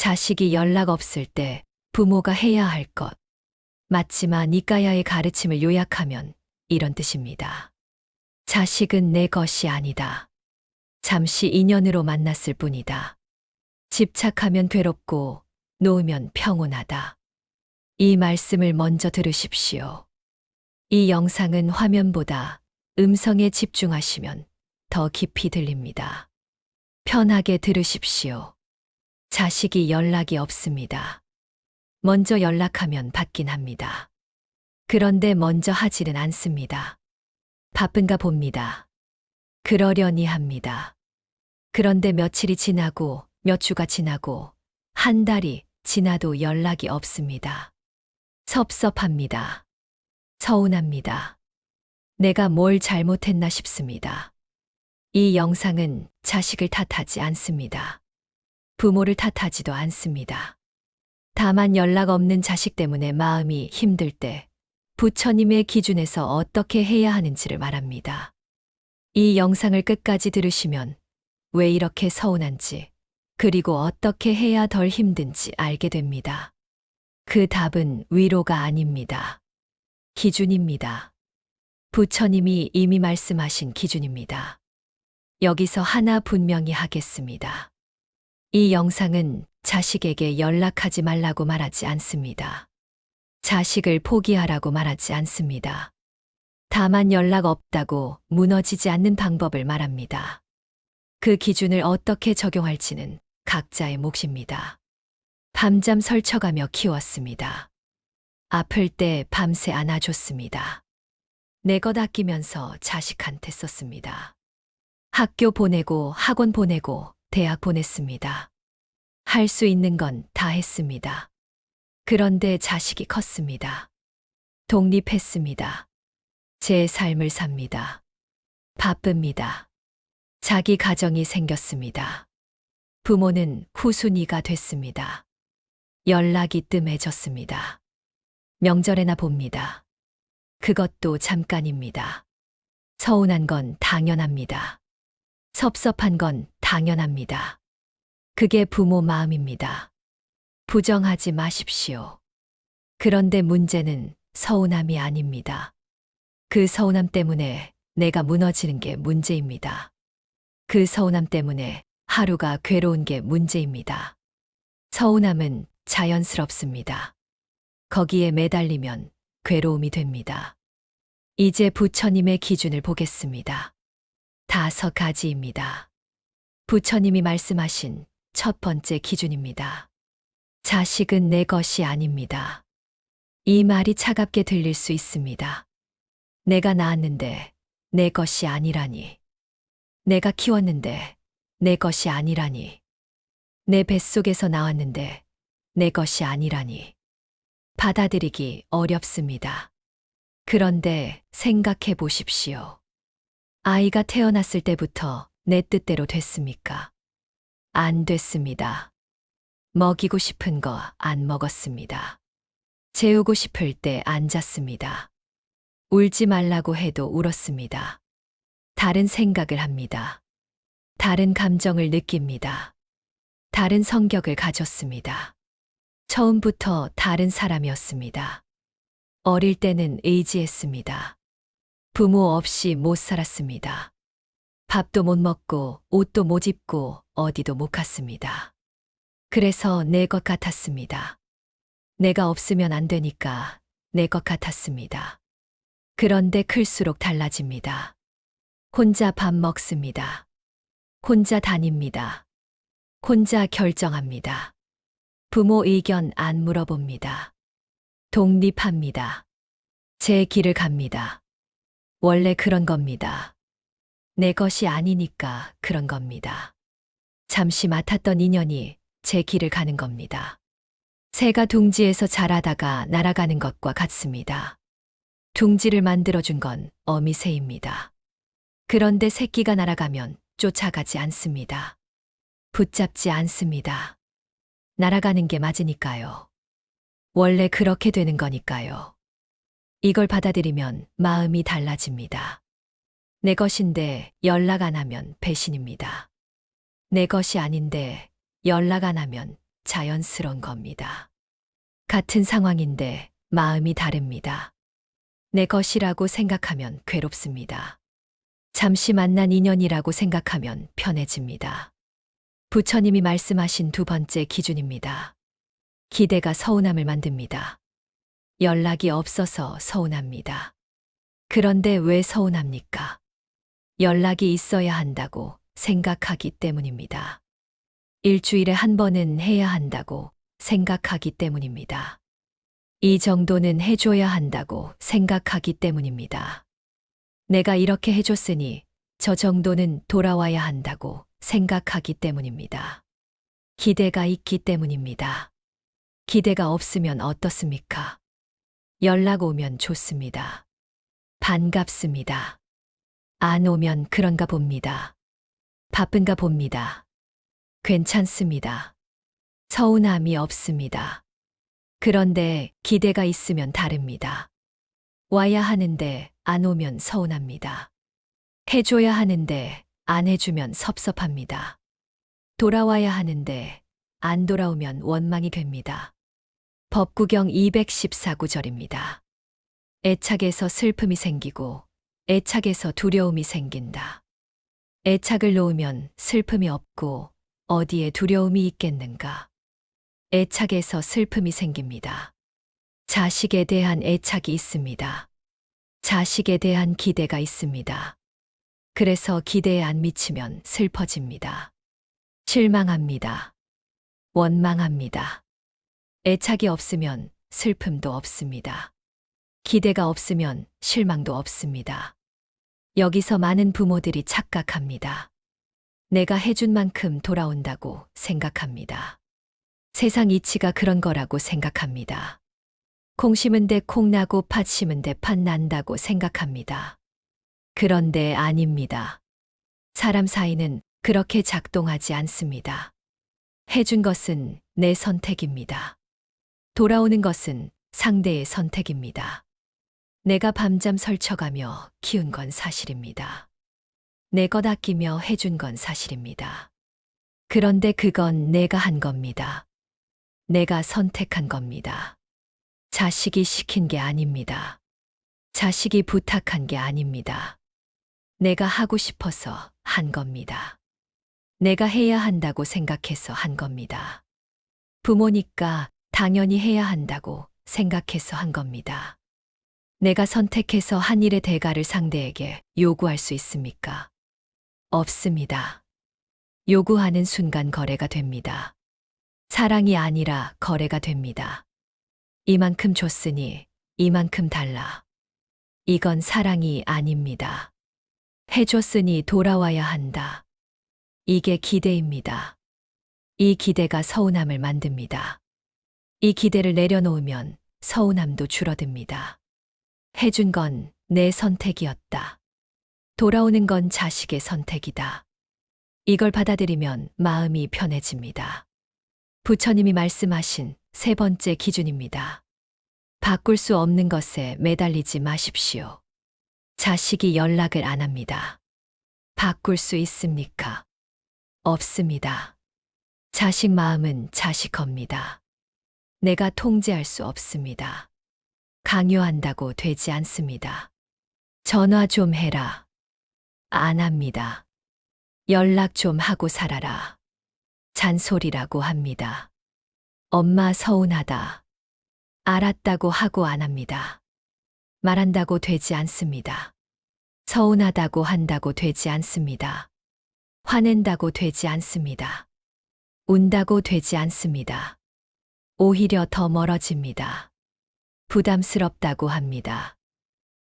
자식이 연락 없을 때 부모가 해야 할 것. 마치마 니까야의 가르침을 요약하면 이런 뜻입니다. 자식은 내 것이 아니다. 잠시 인연으로 만났을 뿐이다. 집착하면 괴롭고 놓으면 평온하다. 이 말씀을 먼저 들으십시오. 이 영상은 화면보다 음성에 집중하시면 더 깊이 들립니다. 편하게 들으십시오. 자식이 연락이 없습니다. 먼저 연락하면 받긴 합니다. 그런데 먼저 하지는 않습니다. 바쁜가 봅니다. 그러려니 합니다. 그런데 며칠이 지나고 몇 주가 지나고 한 달이 지나도 연락이 없습니다. 섭섭합니다. 서운합니다. 내가 뭘 잘못했나 싶습니다. 이 영상은 자식을 탓하지 않습니다. 부모를 탓하지도 않습니다. 다만 연락 없는 자식 때문에 마음이 힘들 때 부처님의 기준에서 어떻게 해야 하는지를 말합니다. 이 영상을 끝까지 들으시면 왜 이렇게 서운한지, 그리고 어떻게 해야 덜 힘든지 알게 됩니다. 그 답은 위로가 아닙니다. 기준입니다. 부처님이 이미 말씀하신 기준입니다. 여기서 하나 분명히 하겠습니다. 이 영상은 자식에게 연락하지 말라고 말하지 않습니다. 자식을 포기하라고 말하지 않습니다. 다만 연락 없다고 무너지지 않는 방법을 말합니다. 그 기준을 어떻게 적용할지는 각자의 몫입니다. 밤잠 설쳐가며 키웠습니다. 아플 때 밤새 안아줬습니다. 내 것 아끼면서 자식한테 썼습니다. 학교 보내고 학원 보내고 대학 보냈습니다. 할 수 있는 건 다 했습니다. 그런데 자식이 컸습니다. 독립했습니다. 제 삶을 삽니다. 바쁩니다. 자기 가정이 생겼습니다. 부모는 후순위가 됐습니다. 연락이 뜸해졌습니다. 명절에나 봅니다. 그것도 잠깐입니다. 서운한 건 당연합니다. 섭섭한 건 당연합니다. 그게 부모 마음입니다. 부정하지 마십시오. 그런데 문제는 서운함이 아닙니다. 그 서운함 때문에 내가 무너지는 게 문제입니다. 그 서운함 때문에 하루가 괴로운 게 문제입니다. 서운함은 자연스럽습니다. 거기에 매달리면 괴로움이 됩니다. 이제 부처님의 기준을 보겠습니다. 5가지입니다. 부처님이 말씀하신 첫 번째 기준입니다. 자식은 내 것이 아닙니다. 이 말이 차갑게 들릴 수 있습니다. 내가 낳았는데 내 것이 아니라니. 내가 키웠는데 내 것이 아니라니. 내 뱃속에서 나왔는데 내 것이 아니라니. 받아들이기 어렵습니다. 그런데 생각해 보십시오. 아이가 태어났을 때부터 내 뜻대로 됐습니까? 안 됐습니다. 먹이고 싶은 거 안 먹었습니다. 재우고 싶을 때 안 잤습니다. 울지 말라고 해도 울었습니다. 다른 생각을 합니다. 다른 감정을 느낍니다. 다른 성격을 가졌습니다. 처음부터 다른 사람이었습니다. 어릴 때는 의지했습니다. 부모 없이 못 살았습니다. 밥도 못 먹고 옷도 못 입고 어디도 못 갔습니다. 그래서 내 것 같았습니다. 내가 없으면 안 되니까 내 것 같았습니다. 그런데 클수록 달라집니다. 혼자 밥 먹습니다. 혼자 다닙니다. 혼자 결정합니다. 부모 의견 안 물어봅니다. 독립합니다. 제 길을 갑니다. 원래 그런 겁니다. 내 것이 아니니까 그런 겁니다. 잠시 맡았던 인연이 제 길을 가는 겁니다. 새가 둥지에서 자라다가 날아가는 것과 같습니다. 둥지를 만들어준 건 어미새입니다. 그런데 새끼가 날아가면 쫓아가지 않습니다. 붙잡지 않습니다. 날아가는 게 맞으니까요. 원래 그렇게 되는 거니까요. 이걸 받아들이면 마음이 달라집니다. 내 것인데 연락 안 하면 배신입니다. 내 것이 아닌데 연락 안 하면 자연스러운 겁니다. 같은 상황인데 마음이 다릅니다. 내 것이라고 생각하면 괴롭습니다. 잠시 만난 인연이라고 생각하면 편해집니다. 부처님이 말씀하신 두 번째 기준입니다. 기대가 서운함을 만듭니다. 연락이 없어서 서운합니다. 그런데 왜 서운합니까? 연락이 있어야 한다고 생각하기 때문입니다. 일주일에 한 번은 해야 한다고 생각하기 때문입니다. 이 정도는 해줘야 한다고 생각하기 때문입니다. 내가 이렇게 해줬으니 저 정도는 돌아와야 한다고 생각하기 때문입니다. 기대가 있기 때문입니다. 기대가 없으면 어떻습니까? 연락 오면 좋습니다. 반갑습니다. 안 오면 그런가 봅니다. 바쁜가 봅니다. 괜찮습니다. 서운함이 없습니다. 그런데 기대가 있으면 다릅니다. 와야 하는데 안 오면 서운합니다. 해줘야 하는데 안 해주면 섭섭합니다. 돌아와야 하는데 안 돌아오면 원망이 됩니다. 법구경 214구절입니다. 애착에서 슬픔이 생기고 애착에서 두려움이 생긴다. 애착을 놓으면 슬픔이 없고 어디에 두려움이 있겠는가. 애착에서 슬픔이 생깁니다. 자식에 대한 애착이 있습니다. 자식에 대한 기대가 있습니다. 그래서 기대에 안 미치면 슬퍼집니다. 실망합니다. 원망합니다. 애착이 없으면 슬픔도 없습니다. 기대가 없으면 실망도 없습니다. 여기서 많은 부모들이 착각합니다. 내가 해준 만큼 돌아온다고 생각합니다. 세상 이치가 그런 거라고 생각합니다. 콩 심은 데 콩 나고 팥 심은 데 팥 난다고 생각합니다. 그런데 아닙니다. 사람 사이는 그렇게 작동하지 않습니다. 해준 것은 내 선택입니다. 돌아오는 것은 상대의 선택입니다. 내가 밤잠 설쳐가며 키운 건 사실입니다. 내 것 아끼며 해준 건 사실입니다. 그런데 그건 내가 한 겁니다. 내가 선택한 겁니다. 자식이 시킨 게 아닙니다. 자식이 부탁한 게 아닙니다. 내가 하고 싶어서 한 겁니다. 내가 해야 한다고 생각해서 한 겁니다. 부모니까 당연히 해야 한다고 생각해서 한 겁니다. 내가 선택해서 한 일의 대가를 상대에게 요구할 수 있습니까? 없습니다. 요구하는 순간 거래가 됩니다. 사랑이 아니라 거래가 됩니다. 이만큼 줬으니 이만큼 달라. 이건 사랑이 아닙니다. 해줬으니 돌아와야 한다. 이게 기대입니다. 이 기대가 서운함을 만듭니다. 이 기대를 내려놓으면 서운함도 줄어듭니다. 해준 건 내 선택이었다. 돌아오는 건 자식의 선택이다. 이걸 받아들이면 마음이 편해집니다. 부처님이 말씀하신 세 번째 기준입니다. 바꿀 수 없는 것에 매달리지 마십시오. 자식이 연락을 안 합니다. 바꿀 수 있습니까? 없습니다. 자식 마음은 자식 겁니다. 내가 통제할 수 없습니다. 강요한다고 되지 않습니다. 전화 좀 해라. 안 합니다. 연락 좀 하고 살아라. 잔소리라고 합니다. 엄마 서운하다. 알았다고 하고 안 합니다. 말한다고 되지 않습니다. 서운하다고 한다고 되지 않습니다. 화낸다고 되지 않습니다. 운다고 되지 않습니다. 오히려 더 멀어집니다. 부담스럽다고 합니다.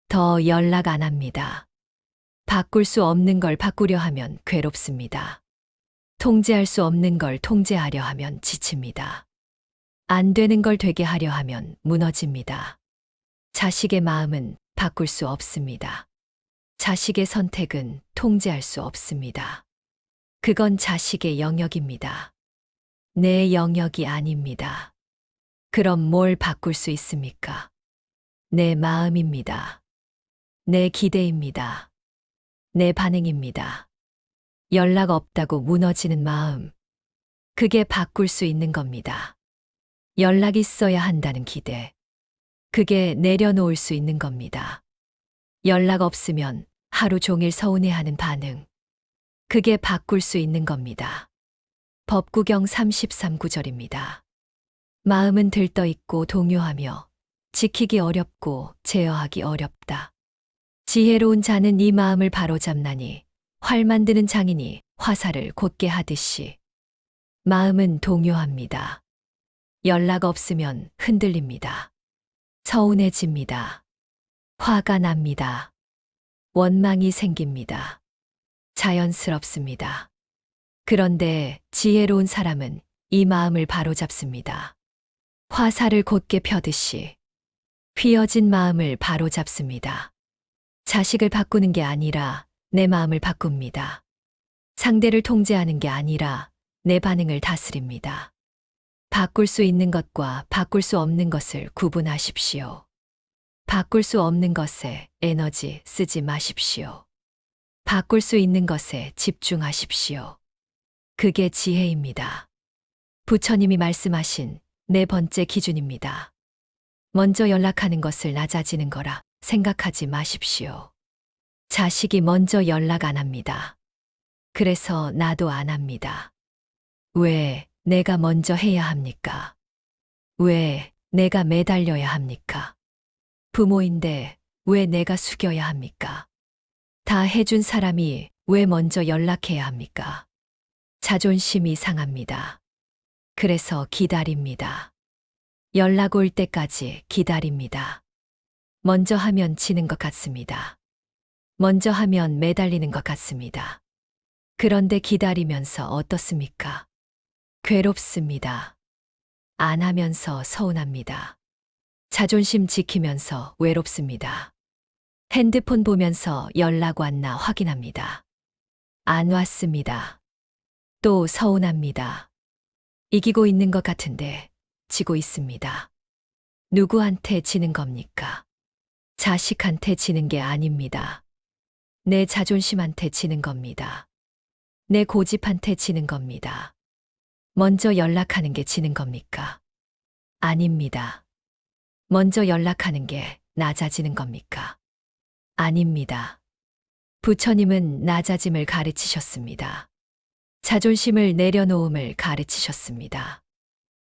더 연락 안 합니다. 바꿀 수 없는 걸 바꾸려 하면 괴롭습니다. 통제할 수 없는 걸 통제하려 하면 지칩니다. 안 되는 걸 되게 하려 하면 무너집니다. 자식의 마음은 바꿀 수 없습니다. 자식의 선택은 통제할 수 없습니다. 그건 자식의 영역입니다. 내 영역이 아닙니다. 그럼 뭘 바꿀 수 있습니까? 내 마음입니다. 내 기대입니다. 내 반응입니다. 연락 없다고 무너지는 마음. 그게 바꿀 수 있는 겁니다. 연락 있어야 한다는 기대. 그게 내려놓을 수 있는 겁니다. 연락 없으면 하루 종일 서운해하는 반응. 그게 바꿀 수 있는 겁니다. 법구경 33구절입니다. 마음은 들떠있고 동요하며 지키기 어렵고 제어하기 어렵다. 지혜로운 자는 이 마음을 바로잡나니 활 만드는 장인이 화살을 곧게 하듯이. 마음은 동요합니다. 연락 없으면 흔들립니다. 서운해집니다. 화가 납니다. 원망이 생깁니다. 자연스럽습니다. 그런데 지혜로운 사람은 이 마음을 바로잡습니다. 화살을 곧게 펴듯이 휘어진 마음을 바로잡습니다. 자식을 바꾸는 게 아니라 내 마음을 바꿉니다. 상대를 통제하는 게 아니라 내 반응을 다스립니다. 바꿀 수 있는 것과 바꿀 수 없는 것을 구분하십시오. 바꿀 수 없는 것에 에너지 쓰지 마십시오. 바꿀 수 있는 것에 집중하십시오. 그게 지혜입니다. 부처님이 말씀하신 네 번째 기준입니다. 먼저 연락하는 것을 낮아지는 거라 생각하지 마십시오. 자식이 먼저 연락 안 합니다. 그래서 나도 안 합니다. 왜 내가 먼저 해야 합니까? 왜 내가 매달려야 합니까? 부모인데 왜 내가 숙여야 합니까? 다 해준 사람이 왜 먼저 연락해야 합니까? 자존심이 상합니다. 그래서 기다립니다. 연락 올 때까지 기다립니다. 먼저 하면 지는 것 같습니다. 먼저 하면 매달리는 것 같습니다. 그런데 기다리면서 어떻습니까? 괴롭습니다. 안 하면서 서운합니다. 자존심 지키면서 외롭습니다. 핸드폰 보면서 연락 왔나 확인합니다. 안 왔습니다. 또 서운합니다. 이기고 있는 것 같은데 지고 있습니다. 누구한테 지는 겁니까? 자식한테 지는 게 아닙니다. 내 자존심한테 지는 겁니다. 내 고집한테 지는 겁니다. 먼저 연락하는 게 지는 겁니까? 아닙니다. 먼저 연락하는 게 낮아지는 겁니까? 아닙니다. 부처님은 낮아짐을 가르치셨습니다. 자존심을 내려놓음을 가르치셨습니다.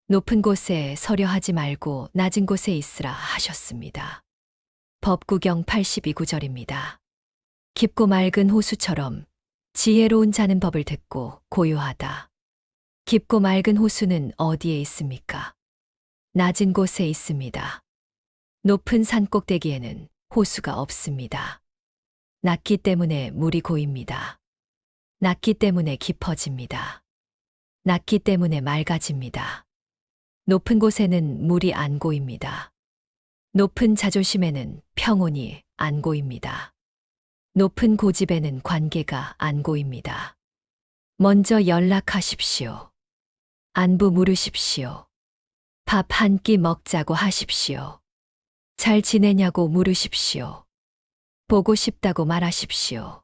높은 곳에 서려 하지 말고 낮은 곳에 있으라 하셨습니다. 법구경 82구절입니다. 깊고 맑은 호수처럼 지혜로운 자는 법을 듣고 고요하다. 깊고 맑은 호수는 어디에 있습니까? 낮은 곳에 있습니다. 높은 산 꼭대기에는 호수가 없습니다. 낮기 때문에 물이 고입니다. 낮기 때문에 깊어집니다. 낮기 때문에 맑아집니다. 높은 곳에는 물이 안 고입니다. 높은 자존심에는 평온이 안 고입니다. 높은 고집에는 관계가 안 고입니다. 먼저 연락하십시오. 안부 물으십시오. 밥 한 끼 먹자고 하십시오. 잘 지내냐고 물으십시오. 보고 싶다고 말하십시오.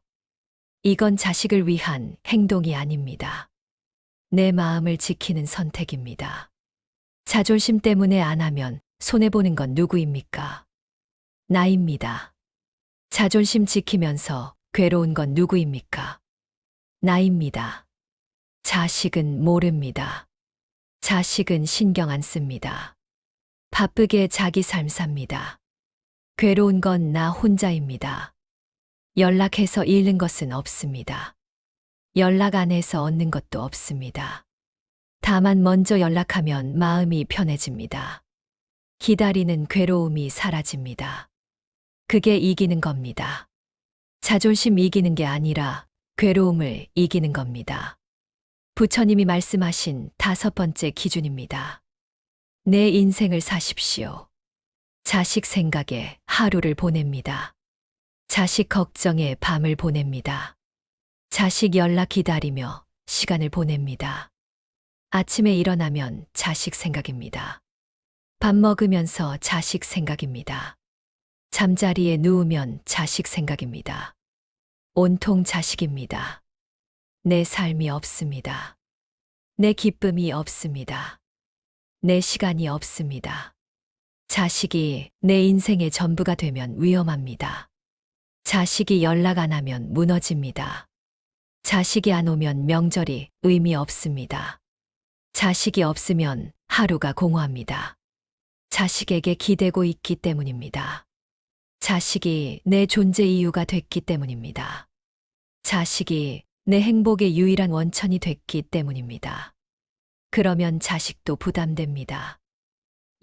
이건 자식을 위한 행동이 아닙니다. 내 마음을 지키는 선택입니다. 자존심 때문에 안 하면 손해보는 건 누구입니까? 나입니다. 자존심 지키면서 괴로운 건 누구입니까? 나입니다. 자식은 모릅니다. 자식은 신경 안 씁니다. 바쁘게 자기 삶 삽니다. 괴로운 건 나 혼자입니다. 연락해서 잃는 것은 없습니다. 연락 안 해서 얻는 것도 없습니다. 다만 먼저 연락하면 마음이 편해집니다. 기다리는 괴로움이 사라집니다. 그게 이기는 겁니다. 자존심 이기는 게 아니라 괴로움을 이기는 겁니다. 부처님이 말씀하신 다섯 번째 기준입니다. 내 인생을 사십시오. 자식 생각에 하루를 보냅니다. 자식 걱정에 밤을 보냅니다. 자식 연락 기다리며 시간을 보냅니다. 아침에 일어나면 자식 생각입니다. 밥 먹으면서 자식 생각입니다. 잠자리에 누우면 자식 생각입니다. 온통 자식입니다. 내 삶이 없습니다. 내 기쁨이 없습니다. 내 시간이 없습니다. 자식이 내 인생의 전부가 되면 위험합니다. 자식이 연락 안 하면 무너집니다. 자식이 안 오면 명절이 의미 없습니다. 자식이 없으면 하루가 공허합니다. 자식에게 기대고 있기 때문입니다. 자식이 내 존재 이유가 됐기 때문입니다. 자식이 내 행복의 유일한 원천이 됐기 때문입니다. 그러면 자식도 부담됩니다.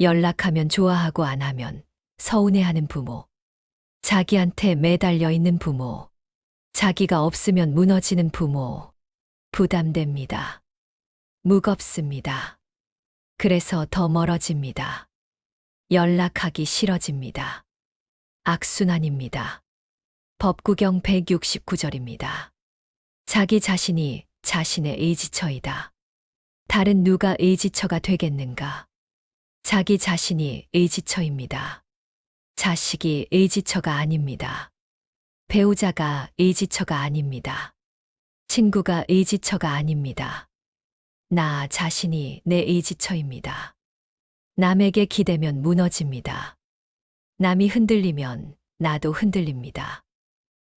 연락하면 좋아하고 안 하면 서운해하는 부모, 자기한테 매달려 있는 부모, 자기가 없으면 무너지는 부모, 부담됩니다. 무겁습니다. 그래서 더 멀어집니다. 연락하기 싫어집니다. 악순환입니다. 법구경 169절입니다. 자기 자신이 자신의 의지처이다. 다른 누가 의지처가 되겠는가? 자기 자신이 의지처입니다. 자식이 의지처가 아닙니다. 배우자가 의지처가 아닙니다. 친구가 의지처가 아닙니다. 나 자신이 내 의지처입니다. 남에게 기대면 무너집니다. 남이 흔들리면 나도 흔들립니다.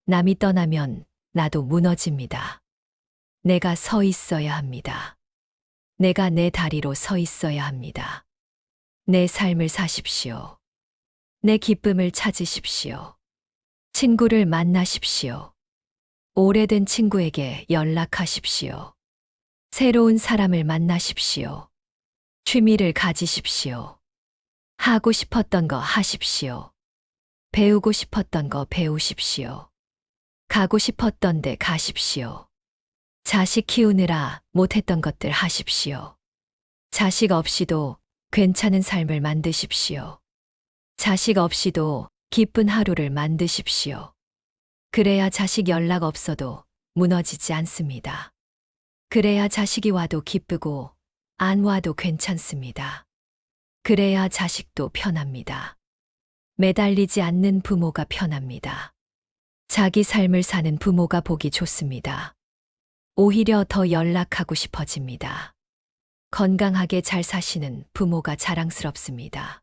남이 떠나면 나도 무너집니다. 내가 서 있어야 합니다. 내가 내 다리로 서 있어야 합니다. 내 삶을 사십시오. 내 기쁨을 찾으십시오. 친구를 만나십시오. 오래된 친구에게 연락하십시오. 새로운 사람을 만나십시오. 취미를 가지십시오. 하고 싶었던 거 하십시오. 배우고 싶었던 거 배우십시오. 가고 싶었던 데 가십시오. 자식 키우느라 못했던 것들 하십시오. 자식 없이도 괜찮은 삶을 만드십시오. 자식 없이도 기쁜 하루를 만드십시오. 그래야 자식 연락 없어도 무너지지 않습니다. 그래야 자식이 와도 기쁘고 안 와도 괜찮습니다. 그래야 자식도 편합니다. 매달리지 않는 부모가 편합니다. 자기 삶을 사는 부모가 보기 좋습니다. 오히려 더 연락하고 싶어집니다. 건강하게 잘 사시는 부모가 자랑스럽습니다.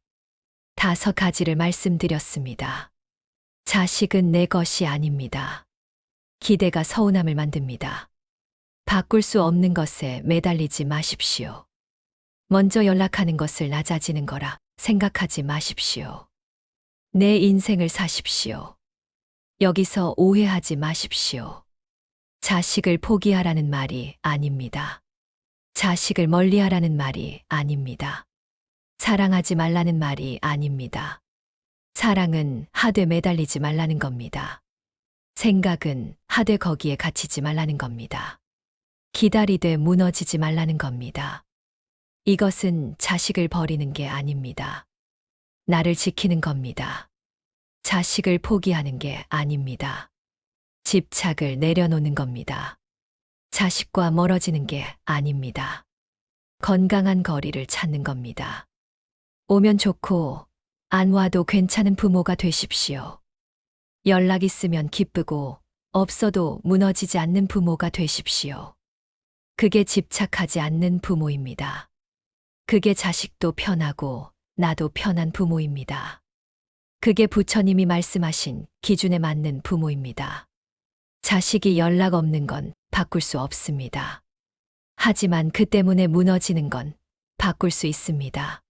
5가지를 말씀드렸습니다. 자식은 내 것이 아닙니다. 기대가 서운함을 만듭니다. 바꿀 수 없는 것에 매달리지 마십시오. 먼저 연락하는 것을 낮아지는 거라 생각하지 마십시오. 내 인생을 사십시오. 여기서 오해하지 마십시오. 자식을 포기하라는 말이 아닙니다. 자식을 멀리하라는 말이 아닙니다. 사랑하지 말라는 말이 아닙니다. 사랑은 하되 매달리지 말라는 겁니다. 생각은 하되 거기에 갇히지 말라는 겁니다. 기다리되 무너지지 말라는 겁니다. 이것은 자식을 버리는 게 아닙니다. 나를 지키는 겁니다. 자식을 포기하는 게 아닙니다. 집착을 내려놓는 겁니다. 자식과 멀어지는 게 아닙니다. 건강한 거리를 찾는 겁니다. 오면 좋고 안 와도 괜찮은 부모가 되십시오. 연락 있으면 기쁘고 없어도 무너지지 않는 부모가 되십시오. 그게 집착하지 않는 부모입니다. 그게 자식도 편하고 나도 편한 부모입니다. 그게 부처님이 말씀하신 기준에 맞는 부모입니다. 자식이 연락 없는 건 바꿀 수 없습니다. 하지만 그 때문에 무너지는 건 바꿀 수 있습니다.